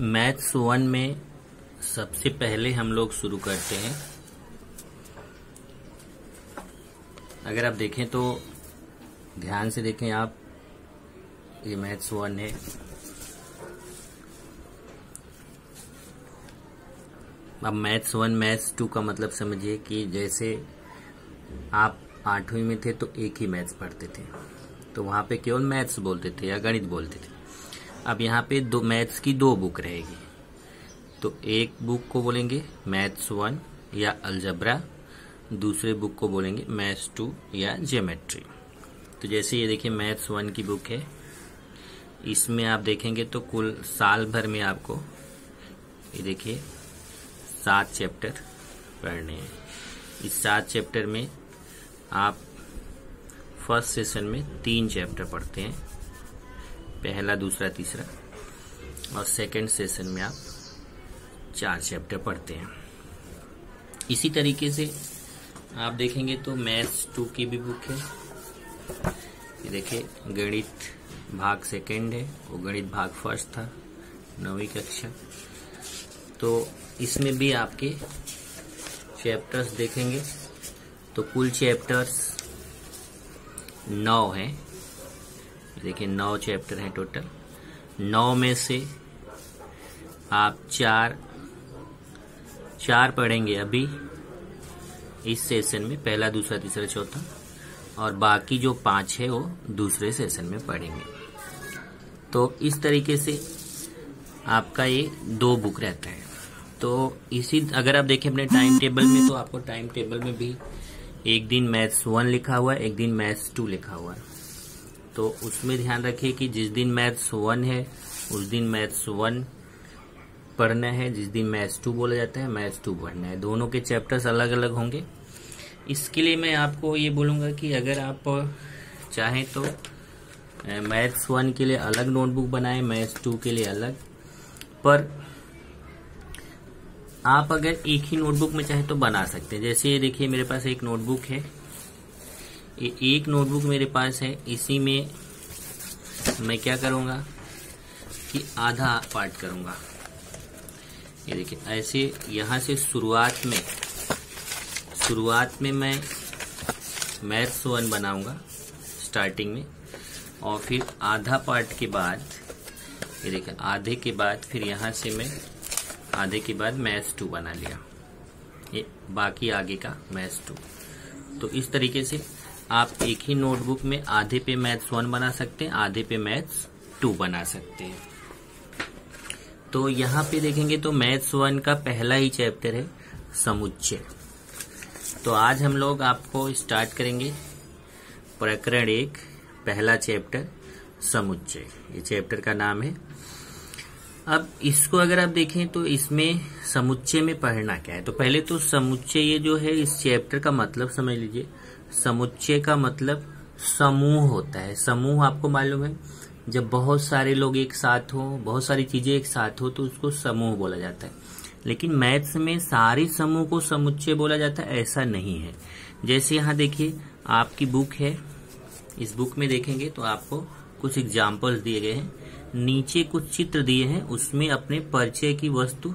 Maths 1 में सबसे पहले हम लोग शुरू करते हैं। अगर आप देखें तो ध्यान से देखें आप, ये मैथ्स 1 है। अब मैथ्स 1 मैथ्स 2 का मतलब समझिए कि जैसे आप 8वीं में थे तो एक ही मैथ्स पढ़ते थे, तो वहां पे केवल मैथ्स बोलते थे या गणित बोलते थे। अब यहाँ पे दो मैथ्स की दो बुक रहेगी, तो एक बुक को बोलेंगे मैथ्स 1 या अलजबरा, दूसरे बुक को बोलेंगे मैथ्स 2 या ज्योमेट्री। तो जैसे ये देखिए मैथ्स 1 की बुक है, इसमें आप देखेंगे तो कुल साल भर में आपको ये देखिए 7 चैप्टर पढ़ने हैं। इस 7 चैप्टर में आप फर्स्ट सेशन में 3 चैप्टर पढ़ते हैं, पहला दूसरा तीसरा, और सेकंड सेशन में आप 4 चैप्टर पढ़ते हैं। इसी तरीके से आप देखेंगे तो मैथ्स 2 की भी बुक है। ये देखिए गणित भाग सेकंड है, वो गणित भाग फर्स्ट था 9वीं कक्षा। तो इसमें भी आपके चैप्टर्स देखेंगे तो कुल चैप्टर्स 9 हैं। देखिए 9 चैप्टर हैं टोटल। 9 में से आप चार पढ़ेंगे अभी इस सेशन में, पहला दूसरा तीसरा चौथा, और बाकी जो 5 है वो दूसरे सेशन में पढ़ेंगे। तो इस तरीके से आपका ये 2 बुक रहता है। तो इसी अगर आप देखें अपने टाइम टेबल में, तो आपको टाइम टेबल में भी एक दिन मैथ्स 1 लिखा हुआ है, एक दिन मैथ्स 2 लिखा हुआ है। तो उसमें ध्यान रखिए कि जिस दिन मैथ्स 1 है उस दिन मैथ्स 1 पढ़ना है, जिस दिन मैथ्स 2 बोला जाता है मैथ्स 2 पढ़ना है। दोनों के चैप्टर्स अलग अलग होंगे। इसके लिए मैं आपको ये बोलूँगा कि अगर आप चाहें तो मैथ्स 1 के लिए अलग नोटबुक बनाएं, मैथ्स 2 के लिए अलग। पर आप अगर एक ही नोटबुक में चाहे तो बना सकते हैं। जैसे ये देखिए मेरे पास एक नोटबुक है, ये एक नोटबुक मेरे पास है। इसी में मैं क्या करूंगा कि आधा पार्ट करूंगा। ये देखिए ऐसे यहां से शुरुआत में मैं मैथ्स 1 बनाऊंगा स्टार्टिंग में, और फिर आधा पार्ट के बाद ये देखिए आधे के बाद फिर यहां से मैं आधे के बाद मैथ्स 2 बना लिया, ये बाकी आगे का मैथ्स 2। तो इस तरीके से आप एक ही नोटबुक में आधे पे मैथ्स 1 बना सकते हैं, आधे पे मैथ्स 2 बना सकते हैं। तो यहाँ पे देखेंगे तो मैथ्स 1 का पहला ही चैप्टर है समुच्चय। तो आज हम लोग आपको स्टार्ट करेंगे प्रकरण 1 पहला चैप्टर समुच्चय। ये चैप्टर का नाम है। अब इसको अगर आप देखें तो इसमें समुच्चय में पढ़ना क्या है। तो पहले तो समुच्चय ये जो है इस चैप्टर का मतलब समझ लीजिए। समुच्चय का मतलब समूह होता है। समूह आपको मालूम है, जब बहुत सारे लोग एक साथ हो, बहुत सारी चीजें एक साथ हो, तो उसको समूह बोला जाता है। लेकिन मैथ्स में सारे समूह को समुच्चय बोला जाता है, ऐसा नहीं है। जैसे यहाँ देखिए आपकी बुक है, इस बुक में देखेंगे तो आपको कुछ एग्जाम्पल्स दिए गए हैं, नीचे कुछ चित्र दिए हैं, उसमें अपने परिचय की वस्तु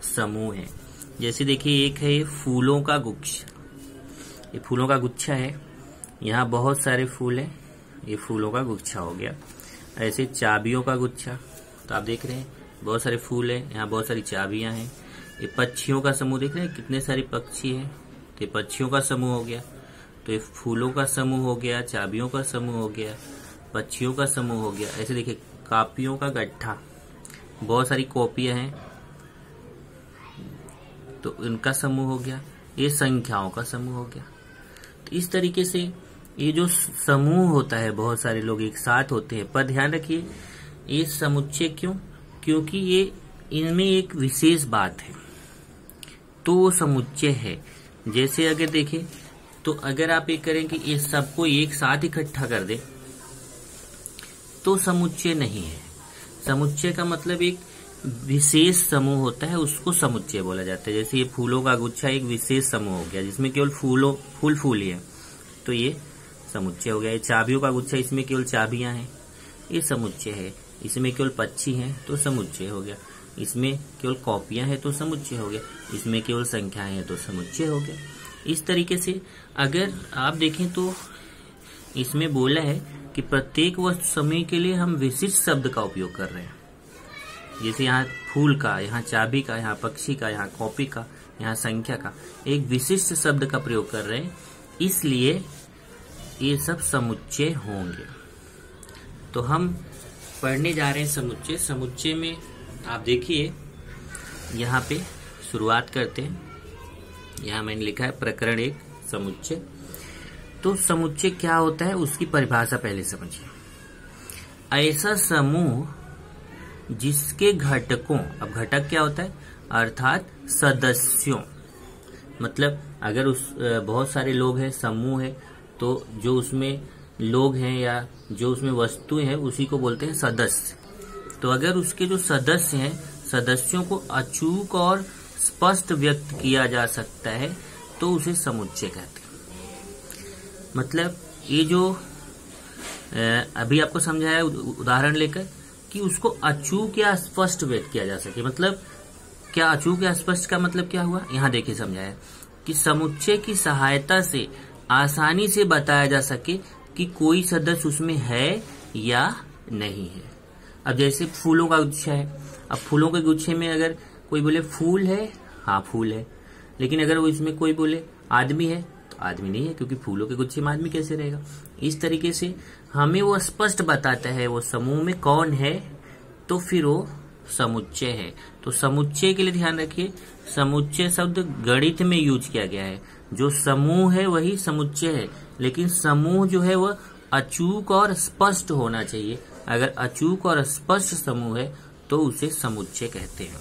समूह है। जैसे देखिए एक है ये फूलों का गुच्छा, ये फूलों का गुच्छा है, यहाँ बहुत सारे फूल हैं, ये फूलों का गुच्छा हो गया। ऐसे चाबियों का गुच्छा, तो आप देख रहे हैं बहुत सारे फूल हैं, यहाँ बहुत सारी चाबियां हैं। ये पक्षियों का समूह देख रहे हैं, कितने सारे पक्षी हैं, तो ये पक्षियों का समूह हो गया। तो ये फूलों का समूह हो गया, चाबियों का समूह हो गया, पक्षियों का समूह हो गया। ऐसे देखिए कॉपियों का गट्ठा, बहुत सारी कॉपियां हैं तो इनका समूह हो गया। ये संख्याओं का समूह हो गया। तो इस तरीके से ये जो समूह होता है, बहुत सारे लोग एक साथ होते हैं। पर ध्यान रखिए ये समुच्चय क्यों, क्योंकि ये इनमें एक विशेष बात है तो वो समुच्चय है। जैसे अगर देखें तो अगर आप ये करें कि ये सबको एक साथ इकट्ठा कर दे तो समुच्चय नहीं है। समुच्चय का मतलब एक विशेष समूह होता है, उसको समुच्चय बोला जाता है। जैसे ये फूलों का गुच्छा एक विशेष समूह हो गया जिसमें केवल फूल ही है, तो ये समुच्चय हो गया। चाबियों का गुच्छा, इसमें केवल चाबियां हैं, ये समुच्चय है। इसमें केवल पक्षी हैं तो समुच्चय हो गया। इसमें केवल कॉपियां हैं तो समुच्चय हो गया, इसमें केवल संख्याएं हैं तो समुच्चय हो गया। इस तरीके से अगर आप देखें तो इसमें बोला है कि प्रत्येक वस्तु समूह के लिए हम विशिष्ट शब्द का उपयोग कर रहे हैं। जैसे यहाँ फूल का, यहाँ चाबी का, यहाँ पक्षी का, यहाँ कॉपी का, यहाँ संख्या का, एक विशिष्ट शब्द का प्रयोग कर रहे हैं, इसलिए ये सब समुच्चय होंगे। तो हम पढ़ने जा रहे हैं समुच्चय। समुच्चय में आप देखिए यहाँ पे शुरुआत करते हैं। यहाँ मैंने लिखा है प्रकरण 1 समुच्चय। तो समुच्चय क्या होता है उसकी परिभाषा पहले समझिए। ऐसा समूह जिसके घटकों, अब घटक क्या होता है अर्थात सदस्यों, मतलब अगर उस बहुत सारे लोग हैं, समूह है, तो जो उसमें लोग हैं या जो उसमें वस्तुएं हैं उसी को बोलते हैं सदस्य। तो अगर उसके जो सदस्य हैं, सदस्यों को अचूक और स्पष्ट व्यक्त किया जा सकता है तो उसे समुच्चय कहते हैं। मतलब ये जो अभी आपको समझाया उदाहरण लेकर कि उसको अचूक या स्पष्ट व्यक्त किया जा सके। मतलब क्या अचूक या स्पष्ट का मतलब क्या हुआ, यहाँ देखिए समझाया कि समुच्चय की सहायता से आसानी से बताया जा सके कि कोई सदस्य उसमें है या नहीं है। अब जैसे फूलों का गुच्छा है, अब फूलों के गुच्छे में अगर कोई बोले फूल है, हाँ फूल है, लेकिन अगर वो इसमें कोई बोले आदमी है तो आदमी नहीं है, क्योंकि फूलों के गुच्छे में आदमी कैसे रहेगा। इस तरीके से हमें वो स्पष्ट बताता है वो समूह में कौन है, तो फिर वो समुच्चय है। तो समुच्चय के लिए ध्यान रखिए, समुच्चय शब्द गणित में यूज किया गया है। जो समूह है वही समुच्चय है, लेकिन समूह जो है वह अचूक और स्पष्ट होना चाहिए। अगर अचूक और स्पष्ट समूह है तो उसे समुच्चय कहते हैं।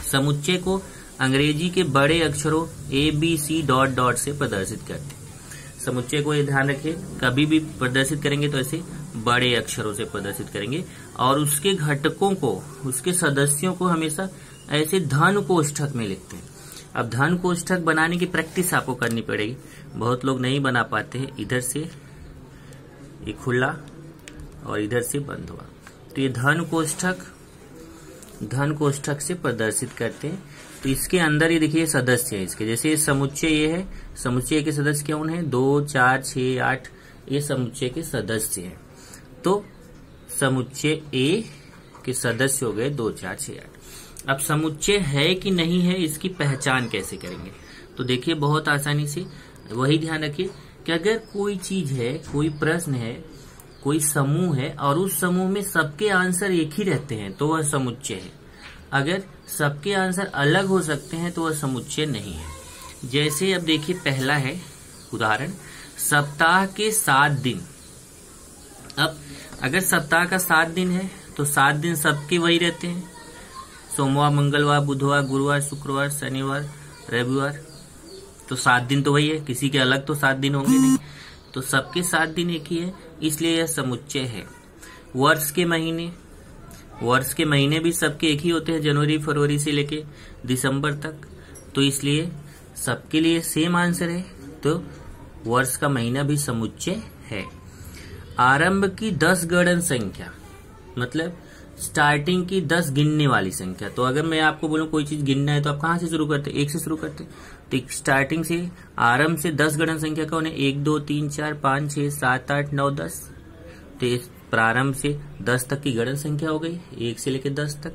समुच्चय को अंग्रेजी के बड़े अक्षरों ABC ... से प्रदर्शित करते हैं। समुच्चय को ये ध्यान रखिए, कभी भी प्रदर्शित करेंगे तो ऐसे बड़े अक्षरों से प्रदर्शित करेंगे, और उसके घटकों को, उसके सदस्यों को हमेशा ऐसे धन कोष्ठक में लिखते हैं। अब धन कोष्ठक बनाने की प्रैक्टिस आपको करनी पड़ेगी, बहुत लोग नहीं बना पाते हैं। इधर से ये खुला और इधर से बंद हुआ, तो ये धन कोष्ठक से प्रदर्शित करते हैं। तो इसके अंदर ये देखिए सदस्य है इसके, जैसे समुच्चय ये है, समुच्चय के सदस्य कौन है 2, 4, 6, 8, ये समुच्चय के सदस्य हैं। तो समुच्चय ए के सदस्य हो गए 2, 4, 6, 8। अब समुच्चय है कि नहीं है इसकी पहचान कैसे करेंगे, तो देखिए बहुत आसानी से वही ध्यान रखिए कि अगर कोई चीज है, कोई प्रश्न है, कोई समूह है और उस समूह में सबके आंसर एक ही रहते हैं तो वह समुच्चय है। अगर सबके आंसर अलग हो सकते हैं तो वह समुच्चय नहीं है। जैसे अब देखिए पहला है उदाहरण, सप्ताह के 7 दिन। अब अगर सप्ताह का 7 दिन है तो 7 दिन सबके वही रहते हैं, सोमवार, मंगलवार, बुधवार, गुरुवार, शुक्रवार, शनिवार, रविवार। तो 7 दिन तो वही है, किसी के अलग तो 7 दिन होंगे नहीं, तो सबके 7 दिन एक ही है, इसलिए यह समुच्चय है। वर्ष के महीने भी सबके एक ही होते हैं, जनवरी फरवरी से लेके दिसंबर तक, तो इसलिए सबके लिए सेम आंसर है, तो वर्ष का महीना भी समुच्चय है। आरंभ की 10 गणन संख्या, मतलब स्टार्टिंग की 10 गिनने वाली संख्या। तो अगर मैं आपको बोलूं कोई चीज गिनना है तो आप कहां से शुरू करते हैं, 1 से शुरू करते हैं। तो स्टार्टिंग से, आरंभ से 10 गणन संख्या कौन है, 1, 2, 3, 4, 5, 6, 7, 8, 9, 10। तो इस प्रारंभ से 10 तक की गणन संख्या हो गई, 1 से लेकर 10 तक।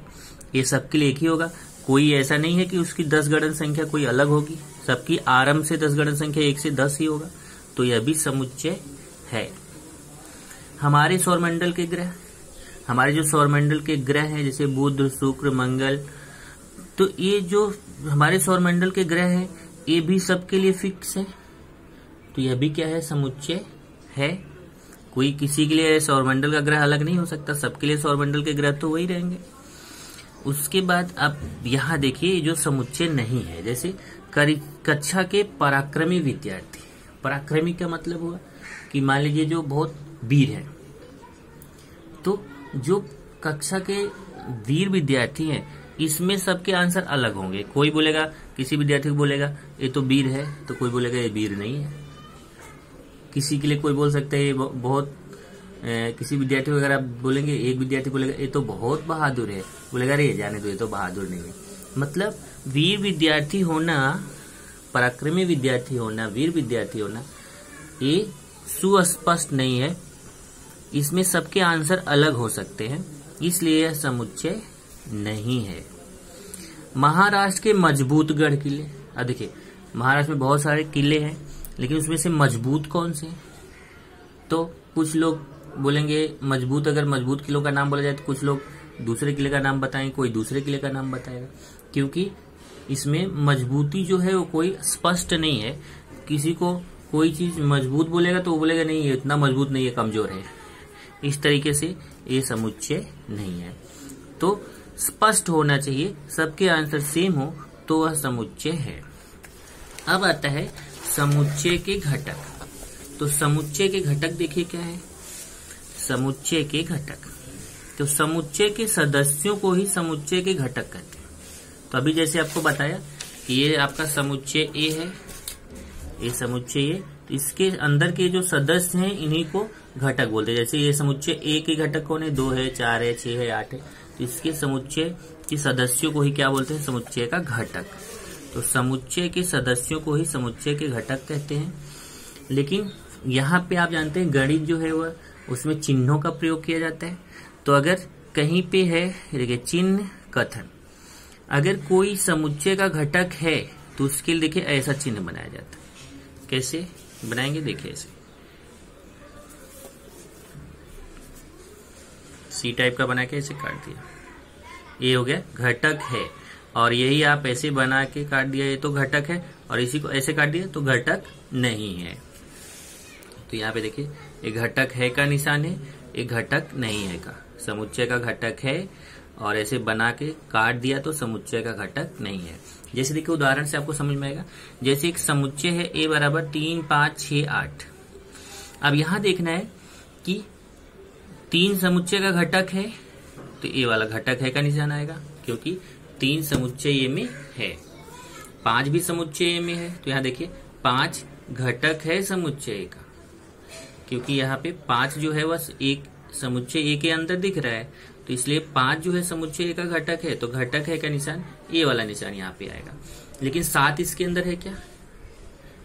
ये सबके लिए एक ही होगा, कोई ऐसा नहीं है कि उसकी 10 गणन संख्या कोई अलग होगी, सबकी आरंभ से 10 गणन संख्या 1 से 10 ही होगा, तो यह भी समुच्चय है। हमारे सौरमंडल के ग्रह, हमारे जो सौरमंडल के ग्रह हैं जैसे बुध, शुक्र, मंगल, तो ये जो हमारे सौरमंडल के ग्रह हैं ये भी सबके लिए फिक्स है, तो यह भी क्या है, समुच्चय है। कोई किसी के लिए सौरमंडल का ग्रह अलग नहीं हो सकता, सबके लिए सौरमंडल के ग्रह तो वही रहेंगे। उसके बाद अब यहाँ देखिए जो समुच्चय नहीं है, जैसे कक्षा के पराक्रमी विद्यार्थी। पराक्रमी का मतलब हुआ कि मान लीजिए जो बहुत वीर है, तो जो कक्षा के वीर विद्यार्थी हैं इसमें सबके आंसर अलग होंगे। कोई बोलेगा, किसी विद्यार्थी को बोलेगा ये तो वीर है, तो कोई बोलेगा ये वीर नहीं है। किसी के लिए कोई बोल सकता है ये बहुत किसी विद्यार्थी को अगर आप बोलेंगे, एक विद्यार्थी बोलेगा ये तो बहुत बहादुर है, बोलेगा अरे जाने दो ये तो बहादुर नहीं है। मतलब वीर विद्यार्थी होना, पराक्रमी विद्यार्थी होना, वीर विद्यार्थी होना ये सुस्पष्ट नहीं है, इसमें सबके आंसर अलग हो सकते हैं, इसलिए यह समुच्चय नहीं है। महाराष्ट्र के मजबूत गढ़ किले, अब देखिए महाराष्ट्र में बहुत सारे किले हैं, लेकिन उसमें से मजबूत कौन से हैं? तो कुछ लोग बोलेंगे मजबूत, अगर मजबूत किलों का नाम बोला जाए तो कुछ लोग दूसरे किले का नाम बताएंगे, कोई दूसरे किले का नाम बताएगा, क्योंकि इसमें मजबूती जो है वो कोई स्पष्ट नहीं है। किसी को कोई चीज मजबूत बोलेगा तो वो बोलेगा नहीं ये इतना मजबूत नहीं है, कमजोर है। इस तरीके से ये समुच्चय नहीं है। तो स्पष्ट होना चाहिए, सबके आंसर सेम हो तो वह समुच्चय है। अब आता है समुच्चय के घटक। तो समुच्चय के घटक देखिए क्या है, समुच्चय के घटक। तो समुच्चय के सदस्यों को ही समुच्चय के घटक कहते हैं। तो अभी जैसे आपको बताया कि ये आपका समुच्चय ए है, ये समुच्चय ए, तो इसके अंदर के जो सदस्य हैं इन्हीं को घटक बोलते हैं। जैसे ये समुच्चय ए के घटक कौन है, 2 है, 4 है, 6 है, 8 है, तो इसके समुच्चय के सदस्यों को ही क्या बोलते हैं, समुच्चय का घटक। तो समुच्चय के सदस्यों को ही समुच्चय के घटक कहते हैं। लेकिन यहाँ पे आप जानते हैं गणित जो है वह उसमें चिन्हों का प्रयोग किया जाता है। तो अगर कहीं पे है देखिए चिन्ह कथन, अगर कोई समुच्चय का घटक है तो उसके लिए देखिए ऐसा चिन्ह बनाया जाता है। कैसे बनाएंगे देखिए, ऐसे सी टाइप का बना के ऐसे काट दिया, ये हो गया घटक है। और यही आप ऐसे बना के काट दिया, ये तो घटक है, और इसी को ऐसे काट दिया तो घटक नहीं है। तो यहाँ पे देखिए एक घटक है का निशान है, एक घटक नहीं है का। समुच्चय का घटक है और ऐसे बना के काट दिया तो समुच्चय का घटक नहीं है। जैसे देखिए उदाहरण से आपको समझ में आएगा, जैसे एक समुच्चय है a बराबर 3, 5, 6, 8। अब यहाँ देखना है कि 3 समुच्चय का घटक है तो ए वाला घटक है का निशान आएगा, क्योंकि 3 समुच्चय ए में है। 5 भी समुच्चय ए में है, तो यहाँ देखिए 5 घटक है समुच्चय ए का, क्योंकि यहाँ पे 5 जो है वह एक समुच्चय ए के अंदर दिख रहा है, तो इसलिए 5 जो है समुच्चय ए का घटक है, तो घटक है का निशान ए वाला निशान यहाँ पे आएगा। लेकिन 7 इसके अंदर है क्या,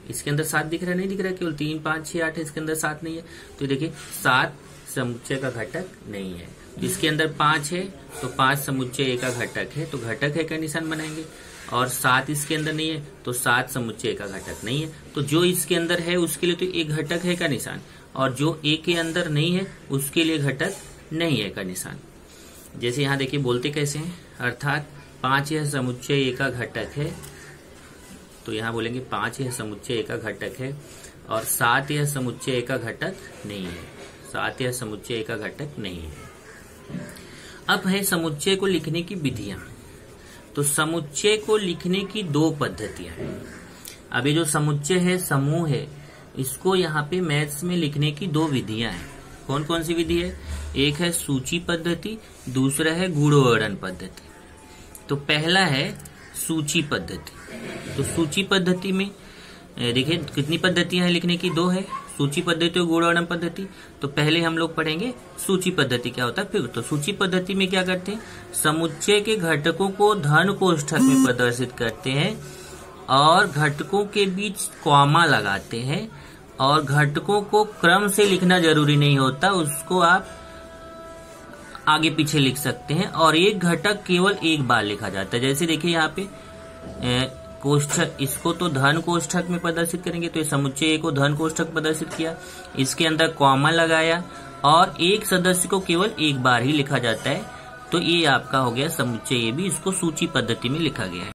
इसके अंदर 7 दिख रहा है, नहीं दिख रहा है, केवल 3, 5, 6, 8 है, इसके अंदर 7 नहीं है। तो देखिए 7 समुच्चय का घटक नहीं है। इसके अंदर 5 है तो 5 समुच्चय ए का घटक है, तो घटक है का निशान बनाएंगे। और 7 इसके अंदर नहीं है तो 7 समुच्चय ए का घटक नहीं है। तो जो इसके अंदर है उसके लिए तो एक घटक है का निशान, और जो ए के अंदर नहीं है उसके लिए घटक नहीं है का निशान। जैसे यहाँ देखिए बोलते कैसे हैं, अर्थात 5 यह समुच्चय ए का घटक है, तो यहाँ बोलेंगे 5 यह समुच्चय ए का घटक है, और 7 यह समुच्चय ए का घटक नहीं है। 7 यह समुच्चय ए का घटक नहीं है। अब है समुच्चय को लिखने की विधियां। तो समुच्चय को लिखने की 2 पद्धतियां हैं। अब ये जो समुच्चय है, समूह है, इसको यहाँ पे मैथ्स में लिखने की 2 विधियां हैं। कौन कौन सी विधि है, एक है सूची पद्धति, दूसरा है गुणवर्णन पद्धति। तो पहला है सूची पद्धति। तो सूची पद्धति में देखिए कितनी पद्धतियां हैं लिखने की, 2 है, सूची पद्धति और गुणवर्णन पद्धति। तो पहले हम लोग पढ़ेंगे सूची पद्धति क्या होता है। फिर तो सूची पद्धति में क्या करते हैं, समुच्चय के घटकों को धन कोष्ठक में प्रदर्शित करते हैं और घटकों के बीच कॉमा लगाते हैं, और घटकों को क्रम से लिखना जरूरी नहीं होता, उसको आप आगे पीछे लिख सकते हैं, और एक घटक केवल एक बार लिखा जाता है। जैसे देखिए यहाँ पे कोष्ठक, इसको तो धन कोष्ठक में प्रदर्शित करेंगे, तो ये समुच्चय को धन कोष्ठक प्रदर्शित किया, इसके अंदर कॉमा लगाया, और एक सदस्य को केवल एक बार ही लिखा जाता है। तो ये आपका हो गया समुच्चय, ये भी इसको सूची पद्धति में लिखा गया है।